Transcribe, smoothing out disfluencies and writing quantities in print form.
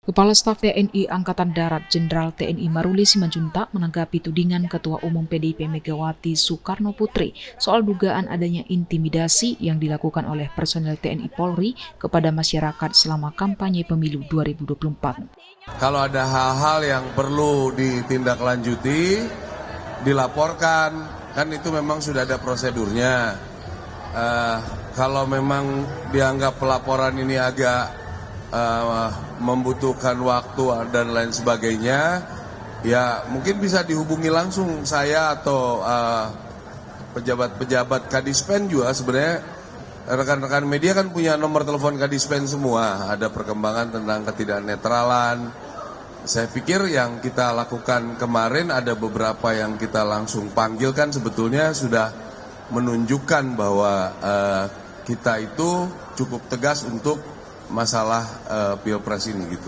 Kepala Staf TNI Angkatan Darat Jenderal TNI Maruli Simanjuntak menanggapi tudingan Ketua Umum PDIP Megawati Soekarno Putri soal dugaan adanya intimidasi yang dilakukan oleh personel TNI Polri kepada masyarakat selama kampanye pemilu 2024. Kalau ada hal-hal yang perlu ditindaklanjuti, dilaporkan, kan itu memang sudah ada prosedurnya. Kalau memang dianggap pelaporan ini agak membutuhkan waktu dan lain sebagainya, ya mungkin bisa dihubungi langsung saya atau pejabat-pejabat Kadispen juga. Sebenarnya rekan-rekan media kan punya nomor telepon Kadispen semua, ada perkembangan tentang ketidaknetralan. Saya pikir yang kita lakukan kemarin ada beberapa yang kita langsung panggilkan sebetulnya sudah menunjukkan bahwa kita itu cukup tegas untuk masalah Pilpres ini gitu.